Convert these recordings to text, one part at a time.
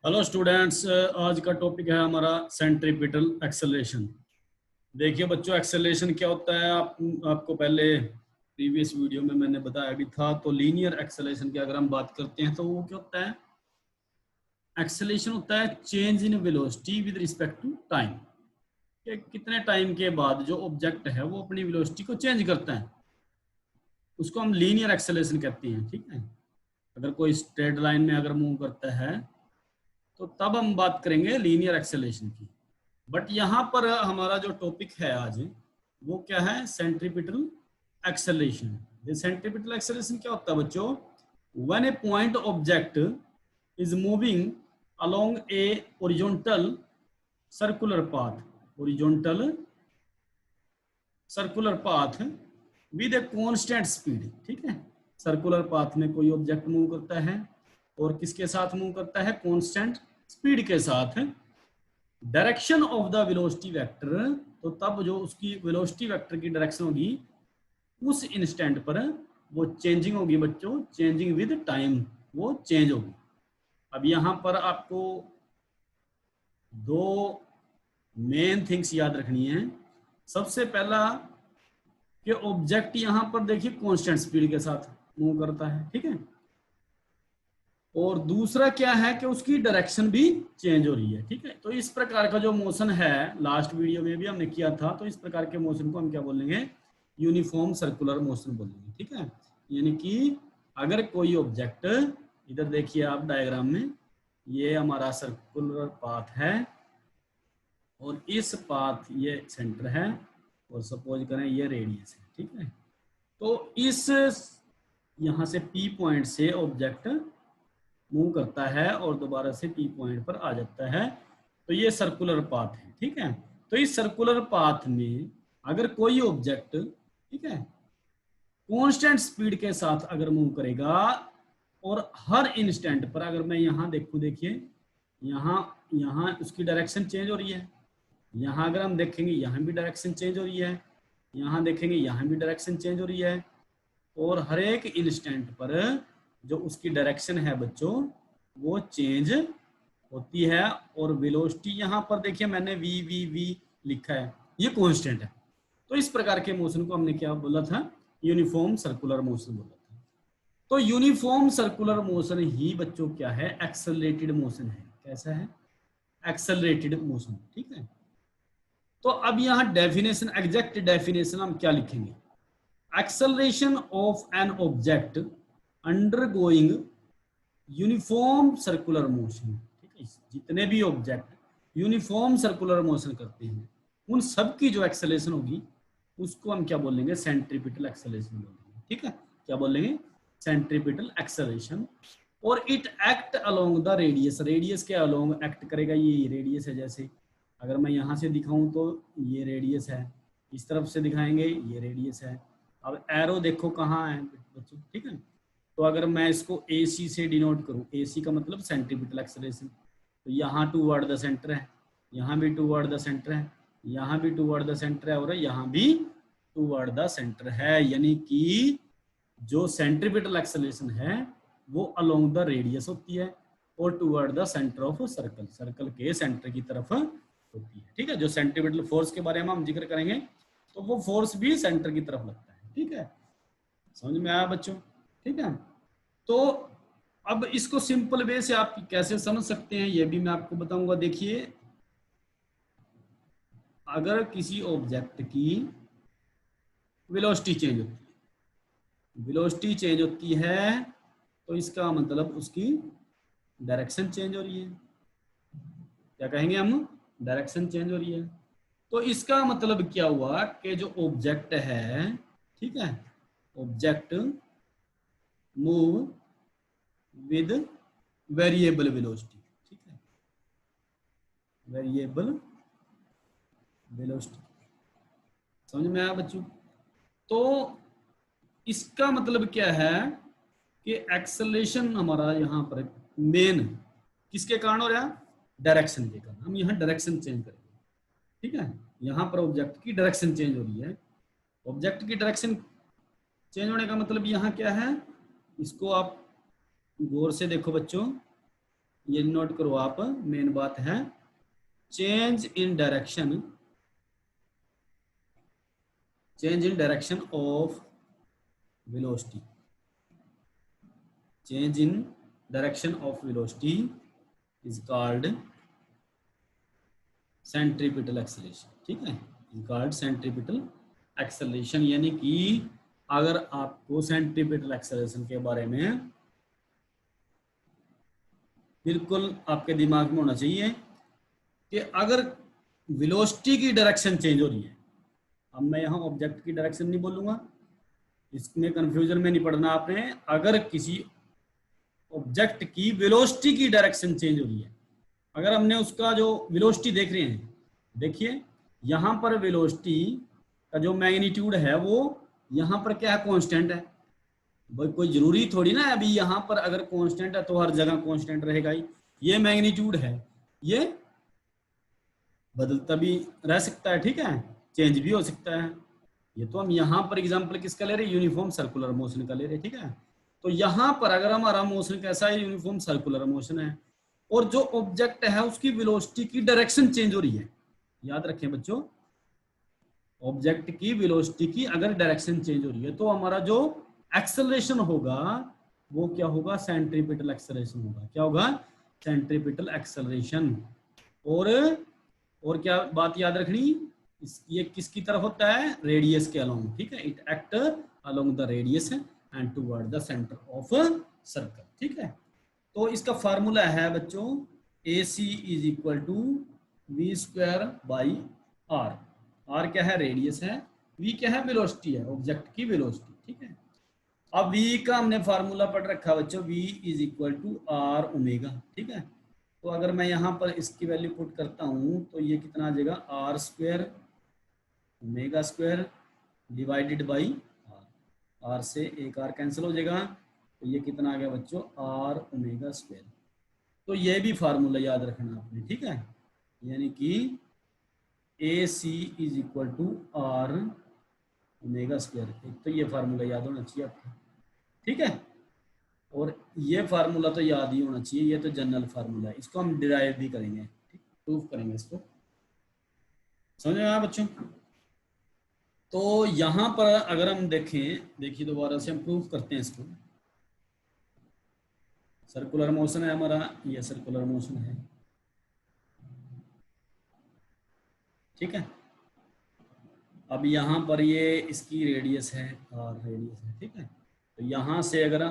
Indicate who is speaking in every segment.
Speaker 1: Hello students, आज का topic है हमारा सेंट्रीपिटल एक्सेलरेशन। देखिए बच्चों, एक्सेलरेशन क्या होता है आपको पहले प्रीवियस वीडियो में मैंने बताया भी था। तो लीनियर एक्सेलरेशन की अगर हम बात करते हैं तो वो क्या होता है? एक्सेलरेशन होता है change in velocity with respect to time. कितने टाइम के बाद जो ऑब्जेक्ट है वो अपनी वेलोसिटी को चेंज करता है, उसको हम लीनियर एक्सेलरेशन कहते हैं। ठीक है, अगर कोई स्ट्रेट लाइन में अगर मूव करता है तो तब हम बात करेंगे लीनियर एक्सेलरेशन की। बट यहाँ पर हमारा जो टॉपिक है आज वो क्या है? Centripetal acceleration. ये सेंट्रीपिटल एक्सेलरेशन क्या होता है बच्चों? When A point object is moving along A horizontal circular path, horizontal circular path with a constant speed. ठीक है, सर्कुलर पाथ में कोई ऑब्जेक्ट मूव करता है और किसके साथ मूव करता है? कांस्टेंट स्पीड के साथ। Direction of the velocity vector, तो तब जो उसकी वेलोसिटी वेक्टर की डायरेक्शन होगी उस इंस्टेंट पर वो चेंजिंग होगी बच्चों, चेंजिंग विद टाइम वो चेंज होगी। अब यहाँ पर आपको दो मेन थिंग्स याद रखनी है। सबसे पहला कि ऑब्जेक्ट यहाँ पर देखिए कांस्टेंट स्पीड के साथ मूव करता है। ठीक है, और दूसरा क्या है कि उसकी डायरेक्शन भी चेंज हो रही है। ठीक है, तो इस प्रकार का जो मोशन है, लास्ट वीडियो में भी हमने किया था, तो इस प्रकार के मोशन को हम क्या बोलेंगे? यूनिफॉर्म सर्कुलर मोशन बोलेंगे। ठीक है, यानी कि अगर कोई ऑब्जेक्ट, इधर देखिए आप डायग्राम में, ये हमारा सर्कुलर पाथ है और इस पाथ ये सेंटर है और सपोज करें ये रेडियस है। ठीक है, तो इस यहाँ से पी पॉइंट से ऑब्जेक्ट मूव करता है और दोबारा से पी पॉइंट पर आ जाता है, तो ये सर्कुलर पाथ है। ठीक है, तो इस सर्कुलर पाथ में अगर कोई ऑब्जेक्ट, ठीक है, कांस्टेंट स्पीड के साथ अगर मूव करेगा और हर इंस्टेंट पर अगर मैं यहाँ देखूँ, देखिए यहाँ यहाँ उसकी डायरेक्शन चेंज हो रही है। यहाँ अगर हम देखेंगे यहाँ भी डायरेक्शन चेंज हो रही है, यहाँ देखेंगे यहाँ भी डायरेक्शन चेंज हो रही है, और हर एक इंस्टेंट पर जो उसकी डायरेक्शन है बच्चों वो चेंज होती है। और वेलोसिटी यहाँ पर देखिए मैंने वी वी वी लिखा है, ये कांस्टेंट है। तो इस प्रकार के मोशन को हमने क्या बोला था? यूनिफॉर्म सर्कुलर मोशन बोला था। तो यूनिफॉर्म सर्कुलर मोशन ही बच्चों क्या है? एक्सेलरेटेड मोशन है। कैसा है? Accelerated motion. ठीक है, तो अब यहाँ डेफिनेशन, एग्जैक्ट डेफिनेशन हम क्या लिखेंगे? Acceleration of an object undergoing uniform circular motion. ठीक है, जितने भी ऑब्जेक्ट यूनिफॉर्म सर्कुलर मोशन करते हैं उन सब की जो एक्सेलरेशन होगी उसको हम क्या बोलेंगे? सेंट्रीपिटल एक्सेलरेशन बोलेंगे। ठीक है, क्या बोलेंगे? Centripetal acceleration. और it act along the radius, radius के अलोंग एक्ट करेगा। ये रेडियस है, जैसे अगर मैं यहाँ से दिखाऊं तो ये रेडियस है, इस तरफ से दिखाएंगे ये रेडियस है। अब एरो देखो कहाँ है बच्चों। ठीक है, तो अगर मैं इसको AC से डिनोट करूं, AC का मतलब सेंट्रीपिटल एक्सेलरेशन, तो यहाँ टूवर्ड द सेंटर है, यहाँ भी टूवर्ड द सेंटर है, यहाँ भी टूवर्ड द सेंटर है और यहाँ भी टूवर्ड द सेंटर है। यानी कि जो सेंट्रीपिटल एक्सेलरेशन है वो अलोंग द रेडियस होती है और toward the centre of circle, circle के सेंटर की तरफ होती है। ठीक है, जो सेंट्रीपिटल फोर्स के बारे में हम जिक्र करेंगे तो वो फोर्स भी सेंटर की तरफ लगता है। ठीक है, समझ में आया बच्चों? ठीक है, तो अब इसको सिंपल वे से आप कैसे समझ सकते हैं ये भी मैं आपको बताऊंगा। देखिए, अगर किसी ऑब्जेक्ट की वेलोसिटी चेंज होती है, वेलोसिटी चेंज होती है तो इसका मतलब उसकी डायरेक्शन चेंज हो रही है। क्या कहेंगे हम? डायरेक्शन चेंज हो रही है। तो इसका मतलब क्या हुआ कि जो ऑब्जेक्ट है, ठीक है, object move with variable velocity. ठीक है, वेरिएबल वेलोसिटी, समझ में आया बच्चों? तो इसका मतलब क्या है कि एक्सेलरेशन हमारा यहाँ पर मेन किसके कारण हो रहा है? डायरेक्शन के कारण। हम यहाँ डायरेक्शन चेंज करेंगे। ठीक है, यहाँ पर ऑब्जेक्ट की डायरेक्शन चेंज हो रही है। ऑब्जेक्ट की डायरेक्शन चेंज होने का मतलब यहाँ क्या है? इसको आप गौर से देखो बच्चों, ये नोट करो आप, मेन बात है change in direction, change in direction of velocity, change in direction of velocity is called centripetal acceleration. ठीक है, इज कॉल्ड सेंट्रीपिटल एक्सेलरेशन। यानी कि अगर आपको सेंट्रीपिटल एक्सेलरेशन के बारे में बिल्कुल आपके दिमाग में होना चाहिए कि अगर वेलोसिटी की डायरेक्शन चेंज हो रही है, अब मैं यहाँ ऑब्जेक्ट की डायरेक्शन नहीं बोलूंगा, इसमें कंफ्यूजन में नहीं पड़ना आपने। अगर किसी ऑब्जेक्ट की वेलोसिटी की डायरेक्शन चेंज हो रही है, अगर हमने उसका जो वेलोसिटी देख रहे हैं, देखिए यहाँ पर वेलोसिटी का जो मैग्नीट्यूड है वो यहाँ पर क्या है, कांस्टेंट है। भाई कोई जरूरी थोड़ी ना अभी यहाँ पर अगर कांस्टेंट है तो हर जगह कांस्टेंट रहेगा ही। ये मैग्नीट्यूड है, ये बदलता भी रह सकता है, ठीक है, चेंज भी हो सकता है। ये तो हम यहाँ पर एग्जांपल किसका ले रहे हैं, यूनिफॉर्म सर्कुलर मोशन का ले रहे हैं, ठीक है। तो यहाँ पर अगर हमारा मोशन कैसा है, यूनिफॉर्म सर्कुलर मोशन है, और जो ऑब्जेक्ट है उसकी वेलोसिटी की डायरेक्शन चेंज हो रही है, याद रखें बच्चों, ऑब्जेक्ट की वेलोसिटी की अगर डायरेक्शन चेंज हो रही है तो हमारा जो एक्सेलरेशन होगा वो क्या होगा, सेंट्रीपिटल एक्सेलरेशन होगा। क्या होगा, सेंट्रीपिटल एक्सेलरेशन। और क्या बात याद रखनी, ये किसकी तरफ होता है, रेडियस के अलोंग, ठीक है, it act along the radius and toward the centre of circle, ठीक है। तो इसका फार्मूला है बच्चों AC is equal to v square by r. R क्या है, रेडियस है, वी क्या है, वेलोसिटी है, ऑब्जेक्ट की वेलोसिटी, ठीक है। अब v का हमने फार्मूला पढ़ रखा बच्चों, v is equal to r omega, ठीक है। तो अगर मैं यहाँ पर इसकी वैल्यू पुट करता हूँ तो ये कितना आ जाएगा, r square omega square divided by r. R से एक आर कैंसिल हो जाएगा, तो ये कितना आ गया बच्चों, आर ओमेगा स्क्वायर। तो ये भी फार्मूला याद रखना आपने, ठीक है। यानी कि AC is equal to r omega square, एक तो ये फार्मूला याद होना चाहिए आपको, ठीक है। और ये फार्मूला तो याद ही होना चाहिए, ये तो जनरल फार्मूला है, इसको हम डिराइव भी करेंगे, ठीक, प्रूफ करेंगे इसको, समझ में आया बच्चों। तो यहाँ पर अगर हम देखें, देखिए दोबारा से हम प्रूफ करते हैं इसको। सर्कुलर मोशन है हमारा, ये सर्कुलर मोशन है, ठीक है। अब यहाँ पर ये इसकी रेडियस है और रेडियस है, ठीक है। तो यहाँ से अगर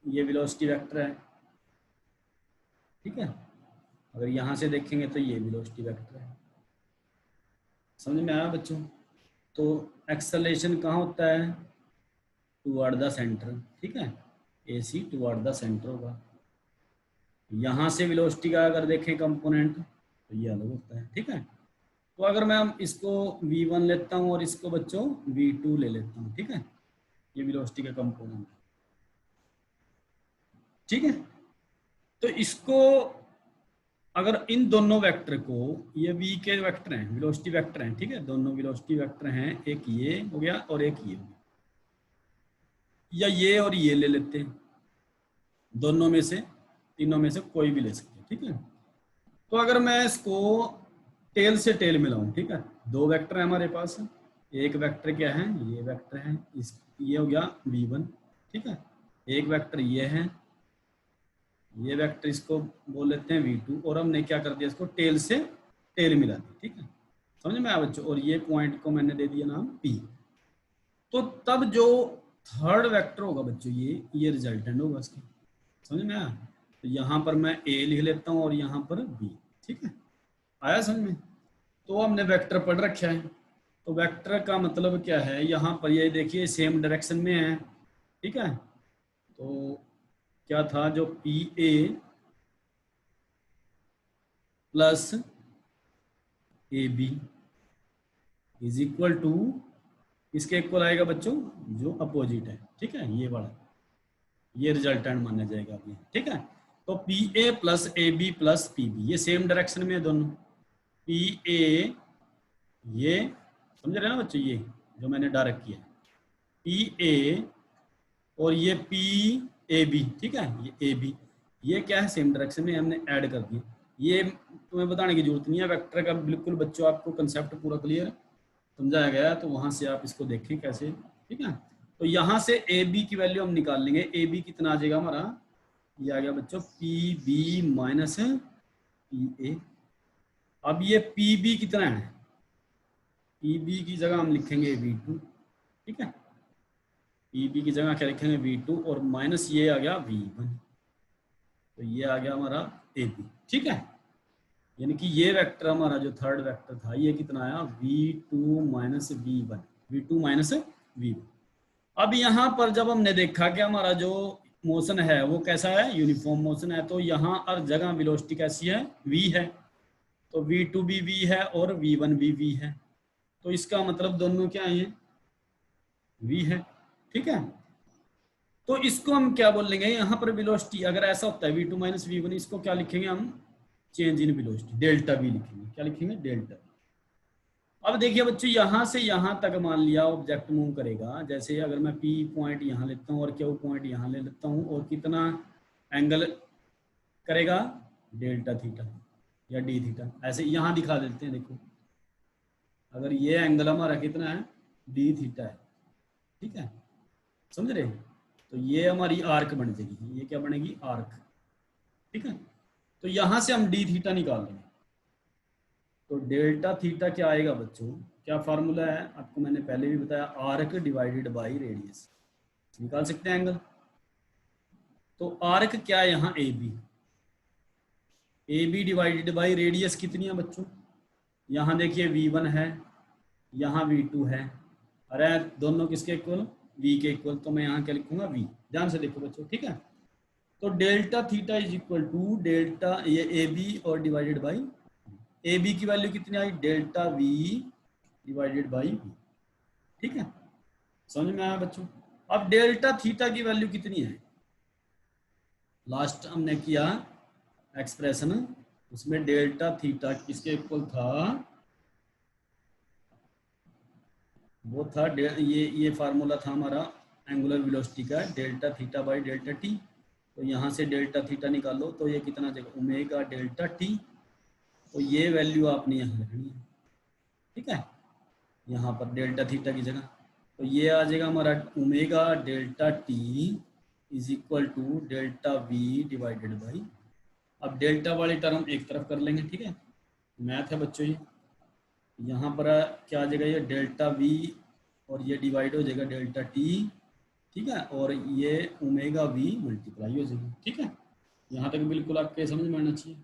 Speaker 1: ये वेलोसिटी वेक्टर है, ठीक है, अगर यहाँ से देखेंगे तो ये वेलोसिटी वेक्टर है, समझ में आया बच्चों। तो एक्सेलरेशन कहाँ होता है, टुवर्ड द सेंटर, ठीक है, AC टुवर्ड द सेंटर होगा। यहाँ से वेलोसिटी का अगर देखें कंपोनेंट तो ये अलग होता है, ठीक है। तो अगर मैं इसको V1 लेता हूँ और इसको बच्चों V2 ले लेता हूँ, ठीक है, ये वेलोसिटी का कंपोनेंट, ठीक है। तो इसको अगर इन दोनों वेक्टर को, ये v के वेक्टर हैं, वेलोसिटी वेक्टर हैं, ठीक है, दोनों वेलोसिटी वेक्टर हैं, एक ये हो गया और एक ये हो गया, या ये और ये ले लेते हैं, दोनों में से, तीनों में से कोई भी ले सकते हैं, ठीक है। तो अगर मैं इसको टेल से टेल मिलाऊं, ठीक है, दो वेक्टर है हमारे पास, एक वेक्टर क्या है, ये वेक्टर है, इस ये हो गया V1, ठीक है, एक वेक्टर ये है, ये वेक्टर इसको बोल लेते हैं V2, और हमने क्या कर दिया, इसको टेल से टेल मिला दी, ठीक है, समझ में आया बच्चों। और ये पॉइंट को मैंने दे दिया नाम P। तो तब जो थर्ड वेक्टर होगा बच्चों, ये रिजल्टेंट होगा इसका, समझ में आया। तो यहाँ पर मैं A लिख लेता हूँ और यहाँ पर B, ठीक है, आया समझ में। तो हमने वेक्टर पढ़ रखा है, तो वेक्टर का मतलब क्या है, यहाँ पर ये देखिए सेम डायरेक्शन में है, ठीक है। तो क्या था, जो PA plus AB is equal to, इसके इक्वल आएगा बच्चों जो अपोजिट है, ठीक है, ये वाला, ये रिजल्टेंट माना जाएगा अभी, ठीक है। तो PA plus AB plus PB, ये सेम डायरेक्शन में है दोनों, PA ये समझ रहे हैं ना बच्चों, ये जो मैंने डायरेक्ट किया PA और ये PAB, ठीक है, ये AB, ये क्या है, सेम डायरेक्शन में हमने ऐड कर दिया। ये तुम्हें बताने की जरूरत नहीं है, वेक्टर का बिल्कुल बच्चों आपको कंसेप्ट पूरा क्लियर समझाया गया है, तो वहां से आप इसको देखें कैसे, ठीक है। तो यहाँ से ए बी की वैल्यू हम निकाल लेंगे। ए बी कितना आ जाएगा हमारा, ये आ गया बच्चों p b minus p a. अब ये पी बी कितना है, पी बी की जगह हम लिखेंगे V2, ठीक है। पी बी की जगह क्या लिखेंगे V2 और माइनस ये आ गया V1, तो ये आ गया हमारा ए बी, ठीक है। यानी कि ये वेक्टर हमारा जो थर्ड वेक्टर था ये कितना आया V2 minus V1, V2 minus V1। अब यहाँ पर जब हमने देखा कि हमारा जो मोशन है वो कैसा है, यूनिफॉर्म मोशन है, तो यहाँ हर जगह वेलोसिटी कैसी है, v है, तो V2 भी v है और V1 भी v है, तो इसका मतलब दोनों क्या है, v है, ठीक है। तो इसको हम क्या बोल लेंगे, यहाँ पर वेलोसिटी अगर ऐसा होता है V2 माइनस V1, इसको क्या लिखेंगे हम, change in velocity, delta v लिखेंगे। क्या लिखेंगे, डेल्टा। अब देखिए बच्चों, यहाँ से यहाँ तक मान लिया ऑब्जेक्ट मूव करेगा, जैसे अगर मैं P पॉइंट यहाँ लेता हूँ और Q पॉइंट यहाँ ले लेता हूँ, और कितना एंगल करेगा, डेल्टा थीटा या डी थीटा, ऐसे यहाँ दिखा देते हैं। देखो अगर ये एंगल हमारा कितना है, डी थीटा है, ठीक है, समझ रहे, तो ये हमारी आर्क बन जाएगी, ये क्या बनेगी, आर्क, ठीक है। तो यहाँ से हम डी थीटा निकाल लेंगे, तो डेल्टा थीटा क्या आएगा बच्चों, क्या फार्मूला है आपको मैंने पहले भी बताया, आर्क डिवाइडेड बाई रेडियस, निकाल सकते हैं एंगल। तो आर्क क्या है यहाँ, a b divided by radius कितनी है बच्चों, यहाँ देखिए V1 है, यहाँ V2 है, अरे दोनों किसके इक्वल, V के इक्वल, तो मैं यहाँ क्या लिखूंगा, V। ध्यान से देखो बच्चों, ठीक है। तो delta theta is equal to delta ये ए बी और डिवाइडेड बाई ए बी की वैल्यू कितनी आई, delta V divided by V, ठीक है, समझ में आया बच्चों। अब डेल्टा थीटा की वैल्यू कितनी है, लास्ट हमने किया एक्सप्रेशन, उसमें डेल्टा थीटा किसके इक्वल था, वो था ये फार्मूला था हमारा एंगुलर वेलोसिटी का, delta theta by delta T. तो यहाँ से डेल्टा थीटा निकालो तो ये कितना आ जाएगा, ओमेगा डेल्टा टी, तो ये वैल्यू आपने यहाँ रखनी है, ठीक है, यहाँ पर डेल्टा थीटा की जगह, तो ये आ जाएगा हमारा omega delta t is equal to delta v divided by, अब डेल्टा वाली टर्म एक तरफ कर लेंगे, ठीक है, मैथ है बच्चों ये, यहाँ पर क्या आ जाएगा, ये डेल्टा वी और ये डिवाइड हो जाएगा डेल्टा टी, ठीक है, और ये ओमेगा वी मल्टीप्लाई हो जाएगी, ठीक है, यहाँ तक बिल्कुल आपके समझ में आना चाहिए।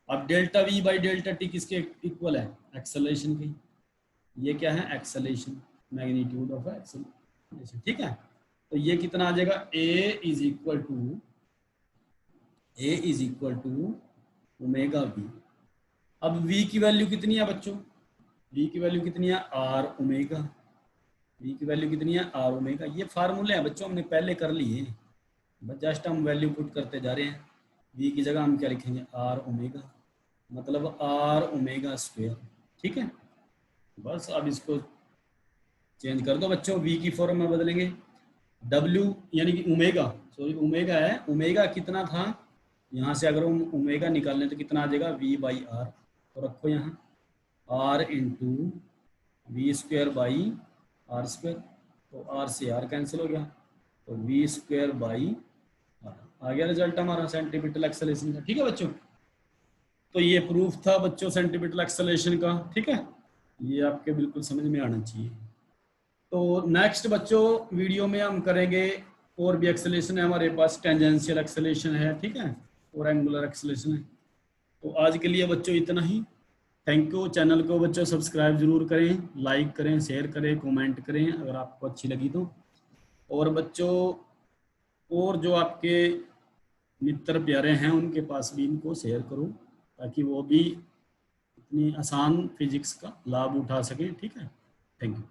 Speaker 1: अब delta we by delta T किसके इक्वल है, एक्सेलरेशन की, ये क्या है, एक्सेलरेशन, मैग्नीट्यूड ऑफ एक्सेलरेशन, ठीक है। तो ये कितना आ जाएगा, A is equal to omega V. अब v की वैल्यू कितनी है बच्चों, v की वैल्यू कितनी है, आर ओमेगा, v की वैल्यू कितनी है, आर ओमेगा। ये फार्मूले हैं बच्चों, हमने पहले कर लिए, बस जस्ट हम वैल्यू पुट करते जा रहे हैं। v की जगह हम क्या लिखेंगे, आर ओमेगा, मतलब आर ओमेगा स्क्वायर, ठीक है। बस अब इसको चेंज कर दो बच्चों, v की फॉर्म में बदलेंगे, w यानी कि ओमेगा, सॉरी ओमेगा है, ओमेगा कितना था, यहाँ से अगर हम ओमेगा निकालें तो कितना आ जाएगा, v बाई आर, तो रखो यहाँ r into v square by r square, तो आर से आर कैंसिल हो गया, तो वी स्क्वायर बाई आर आ गया रिजल्ट हमारा सेंटीमीटर एक्सेलरेशन का, ठीक है बच्चों। तो ये प्रूफ था बच्चों सेंटीमीटर एक्सेलरेशन का, ठीक है, ये आपके बिल्कुल समझ में आना चाहिए। तो नेक्स्ट बच्चों वीडियो में हम करेंगे, और भी एक्सेलरेशन है हमारे पास, टेंजेंशियल एक्सेलरेशन है, ठीक है, और एंगुलर एक्सेलरेशन है। तो आज के लिए बच्चों इतना ही, थैंक यू। चैनल को बच्चों सब्सक्राइब जरूर करें, लाइक करें, शेयर करें, कमेंट करें अगर आपको अच्छी लगी तो, और बच्चों और जो आपके मित्र प्यारे हैं उनके पास भी इनको शेयर करो, ताकि वो भी इतनी आसान फिजिक्स का लाभ उठा सकें, ठीक है, थैंक यू।